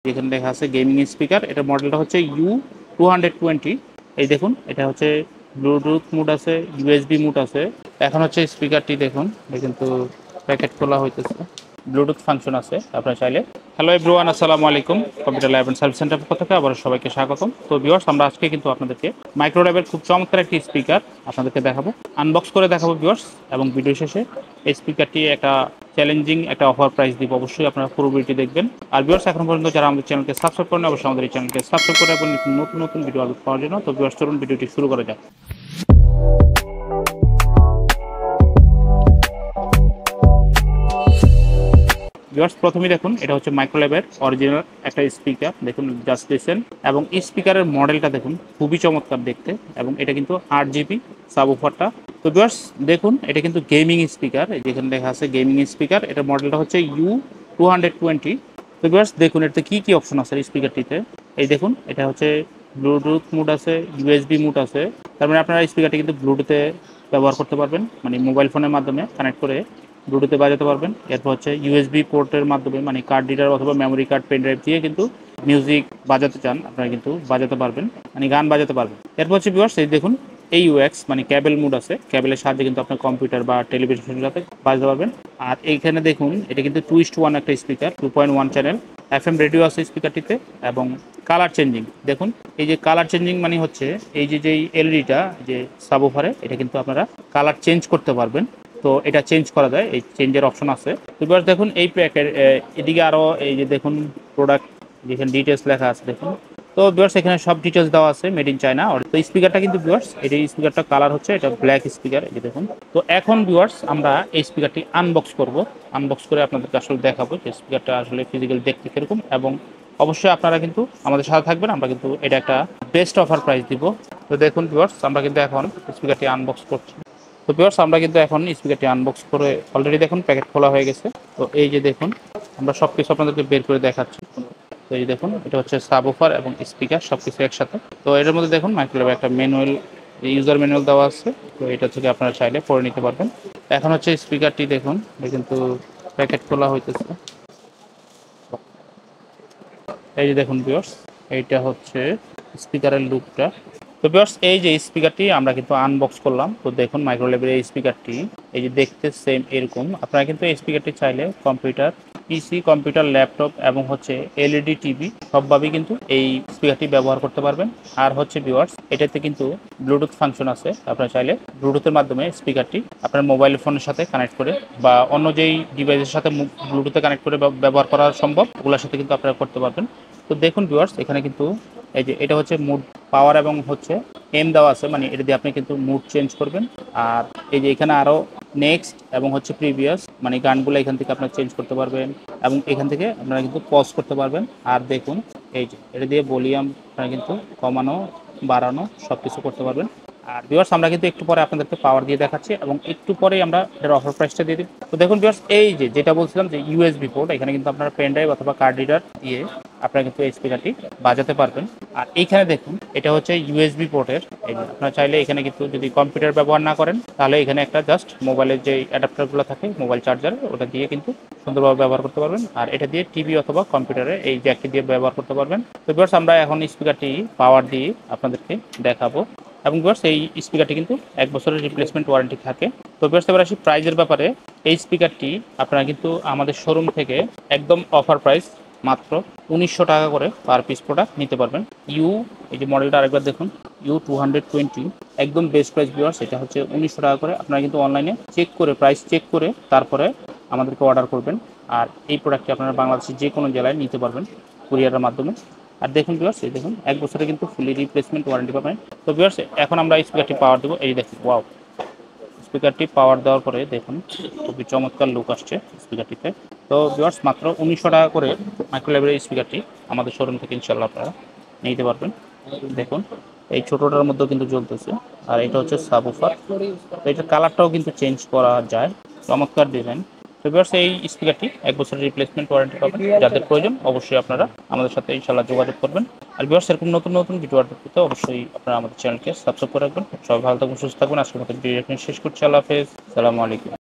যেখানে দেখা আছে গেমিং স্পিকার। এটার মডেলটা হচ্ছে U220। এই দেখুন, এটা হচ্ছে ব্লুটুথ মুড আছে, ইউএসবি মুড আছে। এখন হচ্ছে স্পিকারটি দেখুন, এটা কিন্তু প্যাকেট খোলা হইতেছে, ব্লুটুথ ফাংশন আছে আপনারা চাইলে। হ্যালো এভরিওয়ান, আসসালামু আলাইকুম। Computer lab and service centre পক্ষ থেকে আবার সবাইকে স্বাগতম। তো ভিউয়ার্স, আমরা আজকে কিন্তু আপনাদেরকে মাইক্রোল্যাবের খুব চমৎকার একটি স্পিকার আপনাদেরকে দেখাবো, আনবক্স করে দেখাবো ভিউয়ার্স। এবং ভিডিও শেষে এই স্পিকারটি একটা চ্যালেঞ্জিং একটা অফার প্রাইস দিব, অবশ্যই আপনারা পুরো ভিডিওটি দেখবেন। আর ভিউয়ার্স, এখন পর্যন্ত যারা আমাদের চ্যানেলকে সাবস্ক্রাইব করেন, অবশ্যই আমাদের এই চ্যানেলকে সাবস্ক্রাইব করে এবং নতুন নতুন ভিডিও আপলোড পাওয়ার জন্য। তো ভিউয়ার্স, চলুন ভিডিওটি শুরু করা যাক। ভিউয়ার্স, প্রথমেই দেখুন, এটা হচ্ছে মাইক্রোল্যাবের অরিজিনাল একটা স্পিকার। দেখুন, জাস্ট লিসেন। এবং এই স্পিকারের মডেলটা দেখুন, খুবই চমৎকার দেখতে। এবং এটা কিন্তু 8 জিবি সাবউফারটা। তো ভিউয়ার্স দেখুন, এটা কিন্তু গেমিং স্পিকার। যেখানে দেখা আছে গেমিং স্পিকার, এটার মডেলটা হচ্ছে U220। তো ভিউয়ার্স দেখুন, এটাতে কি কি অপশন আছে এই স্পিকারটিতে। এই দেখুন, এটা হচ্ছে ব্লুটুথ মুড আছে, ইউএসবি মুড আছে। তার মানে আপনারা এই স্পিকারটি কিন্তু ব্লুটুথে ব্যবহার করতে পারবেন, মানে মোবাইল ফোনের মাধ্যমে কানেক্ট করে ব্লুটুথে বাজাতে পারবেন। এরপর হচ্ছে ইউএসবি পোর্টের মাধ্যমে, মানে কার্ড রিডার অথবা মেমোরি কার্ড পেন ড্রাইভ দিয়ে কিন্তু মিউজিক বাজাতে চান আপনারা কিন্তু বাজাতে পারবেন, মানে গান বাজাতে পারবেন। এরপর হচ্ছে ভিউয়ার্স, এই দেখুন AUX, মানে ক্যাবেল মুড আছে। ক্যাবেলের সাহায্যে কিন্তু আপনার কম্পিউটার বা টেলিভিশনের সাথে বাজাতে পারবেন। আর এইখানে দেখুন, এটা কিন্তু 2:1 একটা স্পিকার, 2.1 চ্যানেল। FM রেডিও আছে স্পিকারটিতে। এবং কালার চেঞ্জিং দেখুন, এই যে কালার চেঞ্জিং মানে হচ্ছে এই যে যেই এলইডিটা যে সাবউফারে, এটা কিন্তু আপনারা কালার চেঞ্জ করতে পারবেন। তো এটা চেঞ্জ করা যায়, এই চেঞ্জের অপশন আছে। তো ভিউয়ার্স দেখুন, এই প্যাকের এদিকে আরও এই যে দেখুন প্রোডাক্ট, যেখানে ডিটেলস লেখা আছে দেখুন। তো ভিউয়ার্স, এখানে সব ডিটেলস দেওয়া আছে, মেড ইন চায়না। তো স্পিকারটা কিন্তু ভিউয়ার্স, এই স্পিকারটা কালার হচ্ছে এটা ব্ল্যাক স্পিকার, এই যে দেখুন। তো এখন ভিউয়ার্স, আমরা এই স্পিকারটি আনবক্স করব। আনবক্স করে আপনাদেরকে আসলে দেখাবো যে স্পিকারটা আসলে ফিজিক্যাল দেখতে কিরকম। এবং অবশ্যই আপনারা কিন্তু আমাদের সাথে থাকবেন, আমরা কিন্তু এটা একটা বেস্ট অফার প্রাইস দিব। তো দেখুন ভিউয়ার্স, আমরা কিন্তু এখন স্পিকারটি আনবক্স করছি। তো ভিউয়ার্স, আমরা কিন্তু এখন স্পিকারটি আনবক্স করে অলরেডি দেখুন প্যাকেট খোলা হয়ে গেছে। তো এই যে দেখুন, আমরা সব কিছু আপনাদেরকে বের করে দেখাচ্ছি। তো এই দেখুন, এটা হচ্ছে সাবউফার এবং স্পিকার সবকিছু একসাথে। তো এর মধ্যে দেখুন মাইক্রোল্যাবে একটা ম্যানুয়াল, ইউজার ম্যানুয়াল দেওয়া আছে। তো এটা থেকে আপনারা চাইলে পড়ে নিতে পারবেন। এখন হচ্ছে স্পিকারটি দেখুন, এটা কিন্তু প্যাকেট খোলা হইতেছে। এই যে দেখুন ভিউয়ার্স, এইটা হচ্ছে স্পিকারের লুকটা। তো ভিউয়ার্স, এই যে স্পিকারটি আমরা কিন্তু আনবক্স করলাম। তো দেখুন মাইক্রোল্যাবের এই স্পিকারটি, এই যে দেখতে সেম এরকম। আপনারা কিন্তু এই স্পিকারটি চাইলে কম্পিউটার, পিসি, কম্পিউটার, ল্যাপটপ এবং হচ্ছে এলইডি টিভি সবভাবেই কিন্তু এই স্পিকারটি ব্যবহার করতে পারবেন। আর হচ্ছে ভিউয়ার্স, এটাতে কিন্তু ব্লুটুথ ফাংশন আছে। আপনারা চাইলে ব্লুটুথের মাধ্যমে স্পিকারটি আপনার মোবাইল ফোনের সাথে কানেক্ট করে বা অন্য যেই ডিভাইসের সাথে ব্লুটুথে কানেক্ট করে ব্যবহার করা সম্ভব, ওগুলোর সাথে কিন্তু আপনারা করতে পারবেন। তো দেখুন ভিউয়ার্স, এখানে কিন্তু এই যে এটা হচ্ছে মুড পাওয়ার এবং হচ্ছে এম দেওয়া আছে, মানে এটা দিয়ে আপনি কিন্তু মুড চেঞ্জ করবেন। আর এই যে এখানে আরও নেক্সট এবং হচ্ছে প্রিভিয়াস, মানে গানগুলো এখান থেকে আপনারা চেঞ্জ করতে পারবেন। এবং এখান থেকে আপনারা কিন্তু পজ করতে পারবেন। আর দেখুন, এই যে এটা দিয়ে ভলিউম আপনারা কিন্তু কমানো বাড়ানো সব কিছু করতে পারবেন। আর ভিউয়ার্স, আমরা কিন্তু একটু পরে আপনাদেরকে পাওয়ার দিয়ে দেখাচ্ছি এবং একটু পরেই আমরা এটার অফার প্রাইসটা দিয়ে দিই। তো দেখুন ভিউয়ার্স, এই যে যেটা বলছিলাম যে ইউএসবি পোর্ট, এখানে কিন্তু আপনারা পেন ড্রাইভ অথবা কার্ড রিডার দিয়ে আপনারা কিন্তু এই স্পিকারটি বাজাতে পারবেন। আর এইখানে দেখুন, এটা হচ্ছে ইউএসবি পোর্টের। এই যে আপনারা চাইলে এখানে কিন্তু যদি কম্পিউটার ব্যবহার না করেন, তাহলে এখানে একটা জাস্ট মোবাইলের যে অ্যাডাপ্টারগুলো থাকে মোবাইল চার্জার, ওটা দিয়ে কিন্তু সুন্দরভাবে ব্যবহার করতে পারবেন। আর এটা দিয়ে টিভি অথবা কম্পিউটারে এই জ্যাকটি দিয়ে ব্যবহার করতে পারবেন। তো ভিউয়ার্স, আমরা এখন স্পিকারটি পাওয়ার দিয়ে আপনাদেরকে দেখাবো। এবং ভিউয়ার্স, এই স্পিকারটি কিন্তু 1 বছরের রিপ্লেসমেন্ট ওয়ারেন্টি থাকে। তো ভিউয়ার্স, এবার আসি প্রাইজের ব্যাপারে। এই স্পিকারটি আপনারা কিন্তু আমাদের শোরুম থেকে একদম অফার প্রাইস মাত্র 1900 টাকা করে পার পিস প্রোডাক্ট নিতে পারবেন। এই যে মডেলটা আরেকবার দেখুন, U220 একদম বেস্ট প্রাইস ভিউয়ার্স। এটা হচ্ছে 1900 টাকা করে। আপনারা কিন্তু অনলাইনে চেক করে, প্রাইস চেক করে তারপরে আমাদেরকে অর্ডার করবেন। আর এই প্রোডাক্টটি আপনারা বাংলাদেশের যে কোনো জেলায় নিতে পারবেন কুরিয়ারের মাধ্যমে। আর দেখুন ভিউয়ার্স, এই দেখুন 1 বছরে কিন্তু ফুলি রিপ্লেসমেন্ট ওয়ারেন্টি পাবেন। তো ভিউয়ার্স, এখন আমরা স্পিকারটি পাওয়ার দেবো। এই দেখুন, ওয়াও, স্পিকারটি পাওয়ার দেওয়ার পরে দেখুন খুবই চমৎকার লুক আসছে স্পিকারটিতে। তো ভিউয়ার্স, মাত্র 1900 টাকা করে মাইক্রোল্যাবের এই স্পিকারটি আমাদের শোরুম থেকে ইনশাল্লাহ আপনারা নিতে পারবেন। দেখুন, এই ছোটোটার মধ্যেও কিন্তু জ্বলতেছে। আর এটা হচ্ছে সাবউফার। তো এটার কালারটাও কিন্তু চেঞ্জ করা যায়, চমৎকার ডিজাইন। তো ভিউয়ার্স, এই স্পিকারটি 1 বছরের রিপ্লেসমেন্ট ওয়ারেন্টি পাবেন। যাদের প্রয়োজন অবশ্যই আপনারা আমাদের সাথে ইনশাল্লাহ যোগাযোগ করবেন। আর ভিউয়ার্স, এরকম নতুন নতুন ভিডিও আপলোড করতে অবশ্যই আপনারা আমাদের চ্যানেলকে সাবস্ক্রাইব করে রাখবেন। সবাই ভালো থাকবেন, সুস্থ থাকবেন। আজকের মতো ভিডিও এখানে শেষ করছি। আল্লাহ হাফেজ, আসসালামু আলাইকুম।